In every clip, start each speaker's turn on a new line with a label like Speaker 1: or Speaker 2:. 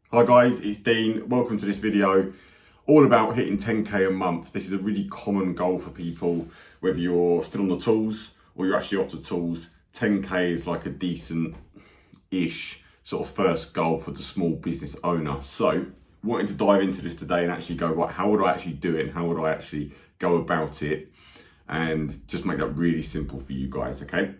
Speaker 1: Hi guys, it's Dean. Welcome to this video all about hitting 10k a month. This is a really common goal for people, whether you're still on the tools or you're actually off the tools. 10k is like a decent-ish sort of first goal for the small business owner. So wanting to dive into this today and actually go, right, how would I actually do it and how would I actually go about it, and just make that really simple for you guys, okay?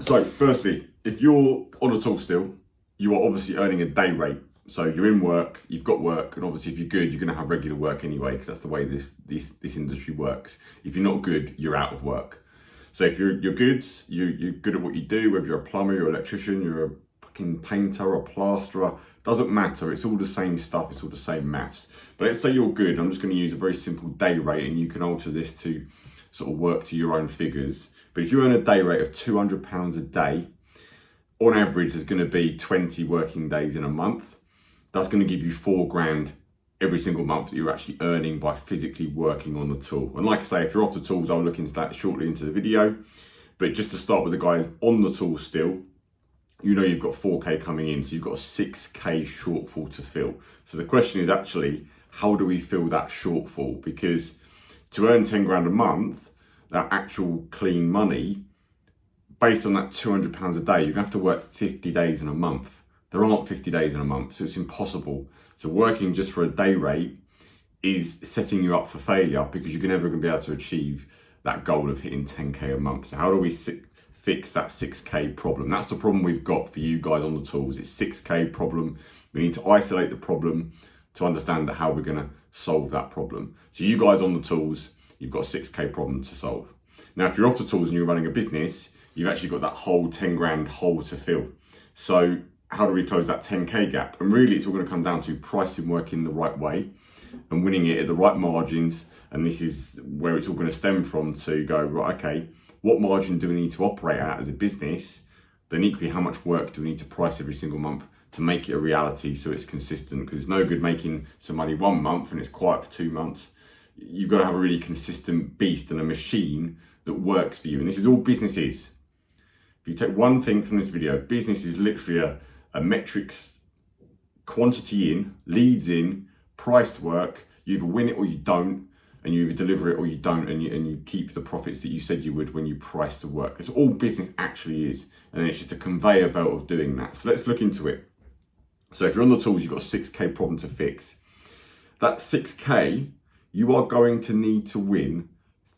Speaker 1: So firstly, if you're on the tool still, you are obviously earning a day rate. So you're in work, you've got work, and obviously if you're good, you're going to have regular work anyway, because that's the way this industry works. If you're not good, you're out of work. So if you're good, you're good at what you do, whether you're a plumber, you're an electrician, you're a fucking painter or plasterer, doesn't matter. It's all the same stuff, it's all the same maths. But let's say you're good. I'm just going to use a very simple day rate, and you can alter this to sort of work to your own figures. But if you earn a day rate of £200 a day, on average, there's going to be 20 working days in a month. That's going to give you £4,000 every single month that you're actually earning by physically working on the tool. And like I say, if you're off the tools, I'll look into that shortly into the video. But just to start with the guys on the tools still, you know you've got 4k coming in, so you've got a 6k shortfall to fill. So the question is actually, how do we fill that shortfall? Because to earn 10 grand a month, that actual clean money, based on that £200 a day, you're gonna have to work 50 days in a month. There aren't 50 days in a month, so it's impossible. So working just for a day rate is setting you up for failure, because you're never gonna be able to achieve that goal of hitting 10k a month. So how do we fix that 6k problem? That's the problem we've got for you guys on the tools. It's 6k problem. We need to isolate the problem to understand how we're gonna solve that problem. So you guys on the tools, you've got a 6k problem to solve. Now, if you're off the tools and you're running a business, you've actually got that whole 10 grand hole to fill. So how do we close that 10k gap? And really, it's all going to come down to pricing work in the right way and winning it at the right margins. And this is where it's all going to stem from, to go, right, okay, what margin do we need to operate at as a business? Then equally, how much work do we need to price every single month to make it a reality so it's consistent? Because it's no good making some money 1 month and it's quiet for 2 months. You've got to have a really consistent beast and a machine that works for you. And this is all business is. If you take one thing from this video, business is literally a metrics, quantity in, leads in, priced work. You either win it or you don't, and you either deliver it or you don't, and you keep the profits that you said you would when you price the work. That's all business actually is. And then it's just a conveyor belt of doing that. So let's look into it. So if you're on the tools, you've got a 6k problem to fix. That 6k, you are going to need to win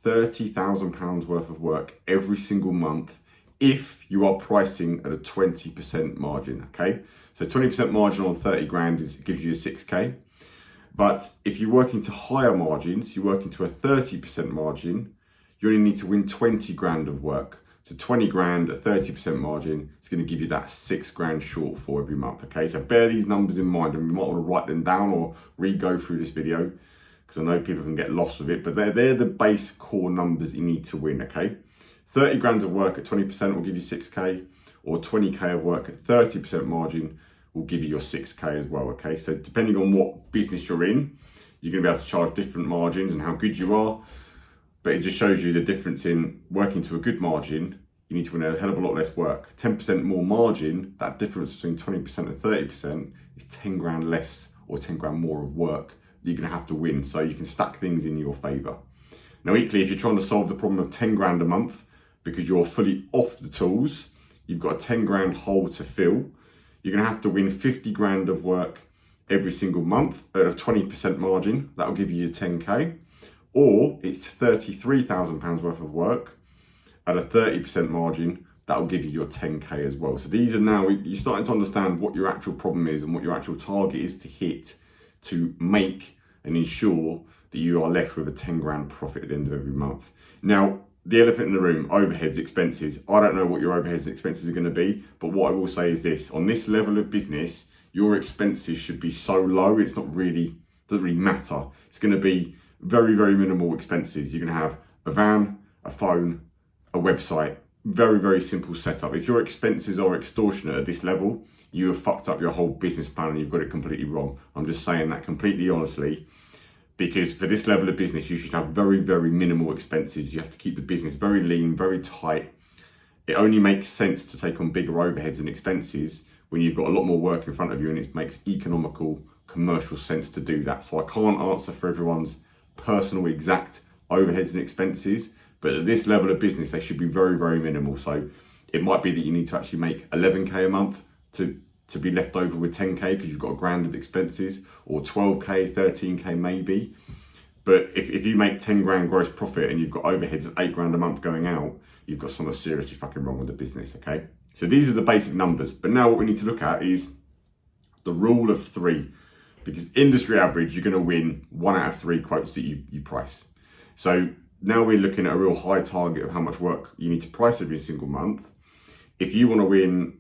Speaker 1: £30,000 worth of work every single month if you are pricing at a 20% margin, okay? So 20% margin on 30 grand gives you a 6k. But if you're working to higher margins, you're working to a 30% margin, you only need to win 20 grand of work. So 20 grand, a 30% margin, is going to give you that 6 grand shortfall every month, okay? So bear these numbers in mind, and you might want to write them down or re-go through this video, because I know people can get lost with it, but they're the base core numbers you need to win, okay? 30 grand of work at 20% will give you 6k, or 20k of work at 30% margin will give you your 6k as well, okay? So depending on what business you're in, you're gonna be able to charge different margins and how good you are, but it just shows you the difference in working to a good margin. You need to win a hell of a lot less work. 10% more margin, that difference between 20% and 30% is 10 grand less or 10 grand more of work that you're gonna have to win, so you can stack things in your favor. Now equally, if you're trying to solve the problem of 10 grand a month because you're fully off the tools, you've got a 10 grand hole to fill, you're gonna have to win 50 grand of work every single month at a 20% margin. That'll give you your 10k. Or it's £33,000 worth of work at a 30% margin. That'll give you your 10k as well. So these are now, you're starting to understand what your actual problem is and what your actual target is to hit, to make and ensure that you are left with a 10 grand profit at the end of every month. Now, the elephant in the room, overheads, expenses. I don't know what your overheads and expenses are going to be, but what I will say is this: on this level of business, your expenses should be so low, it's not really, doesn't really matter. It's going to be very, very minimal expenses. You're going to have a van, a phone, a website, very, very simple setup. If your expenses are extortionate at this level, you have fucked up your whole business plan and you've got it completely wrong. I'm just saying that completely honestly, because for this level of business, you should have very, very minimal expenses. You have to keep the business very lean, very tight. It only makes sense to take on bigger overheads and expenses when you've got a lot more work in front of you and it makes economical, commercial sense to do that. So I can't answer for everyone's personal exact overheads and expenses, but at this level of business, they should be very, very minimal. So it might be that you need to actually make 11K a month to be left over with 10K because you've got a grand of expenses, or 12K, 13K maybe. But if you make 10 grand gross profit and you've got overheads of 8 grand a month going out, you've got something seriously fucking wrong with the business, okay? So these are the basic numbers. But now what we need to look at is the rule of 3. Because industry average, you're going to win 1 out of 3 quotes that you price. So now we're looking at a real high target of how much work you need to price every single month. If you want to win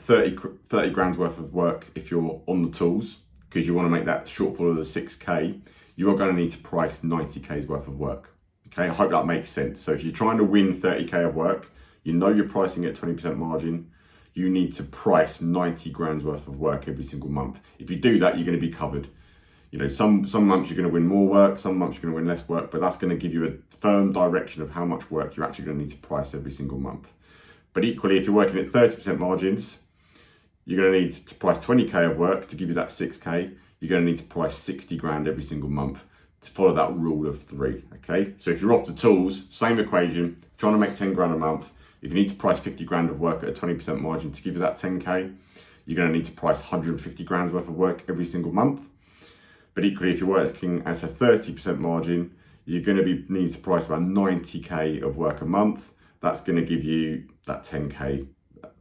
Speaker 1: 30 grand's worth of work, if you're on the tools, because you want to make that shortfall of the 6K, you are going to need to price 90K's worth of work. Okay, I hope that makes sense. So if you're trying to win 30K of work, you know you're pricing at 20% margin, you need to price 90 grand's worth of work every single month. If you do that, you're going to be covered. You know, some months you're going to win more work, some months you're going to win less work, but that's going to give you a firm direction of how much work you're actually going to need to price every single month. But equally, if you're working at 30% margins, you're going to need to price 20K of work to give you that 6K. You're going to need to price 60 grand every single month to follow that rule of 3, okay? So if you're off the tools, same equation, trying to make 10 grand a month. If you need to price 50 grand of work at a 20% margin to give you that 10K, you're going to need to price 150 grand's worth of work every single month. But equally, if you're working at a 30% margin, you're going to need to price around 90K of work a month. That's going to give you that 10K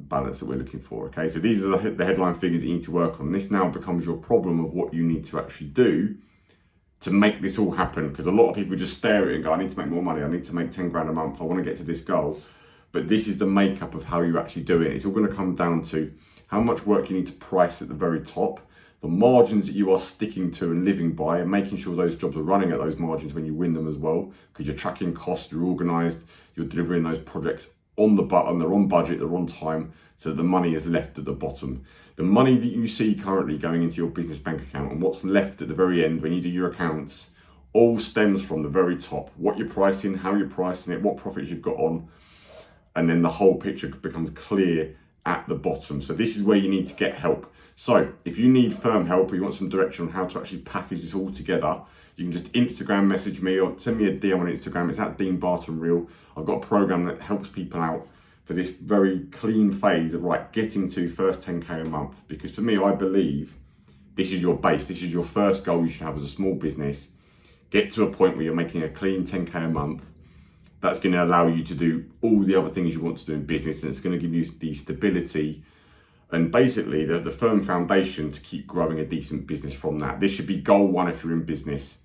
Speaker 1: balance that we're looking for, okay? So these are the headline figures that you need to work on. This now becomes your problem of what you need to actually do to make this all happen, because a lot of people just stare at it and go, I need to make more money, I need to make 10 grand a month, I want to get to this goal. But this is the makeup of how you actually do it. It's all going to come down to how much work you need to price at the very top, the margins that you are sticking to and living by, and making sure those jobs are running at those margins when you win them as well, because you're tracking costs, you're organised, you're delivering those projects on the button, they're on budget, they're on time, so the money is left at the bottom. The money that you see currently going into your business bank account and what's left at the very end when you do your accounts all stems from the very top. What you're pricing, how you're pricing it, what profits you've got on, and then the whole picture becomes clear at the bottom. So this is where you need to get help. So if you need firm help or you want some direction on how to actually package this all together, you can just Instagram message me or send me a DM on Instagram. It's at Dean Barton Real. I've got a program that helps people out for this very clean phase of getting to first 10K a month. Because for me, I believe this is your base. This is your first goal you should have as a small business. Get to a point where you're making a clean 10K a month. That's going to allow you to do all the other things you want to do in business, and it's going to give you the stability and basically the firm foundation to keep growing a decent business from that. This should be goal 1 if you're in business.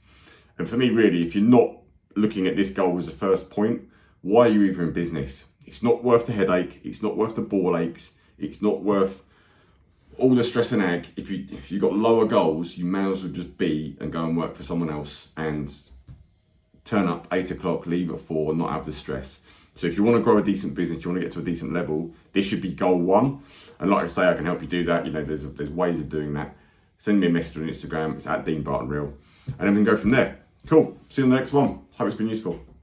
Speaker 1: And for me, really, if you're not looking at this goal as a first point, why are you even in business? It's not worth the headache. It's not worth the ball aches. It's not worth all the stress and ag. If you've got lower goals, you may as well just be and go and work for someone else and turn up 8 o'clock, leave at 4, and not have the stress. So if you want to grow a decent business, you want to get to a decent level, this should be goal 1. And like I say, I can help you do that. You know, there's ways of doing that. Send me a message on Instagram. It's at Dean Barton Real. And then we can go from there. Cool. See you on the next one. Hope it's been useful.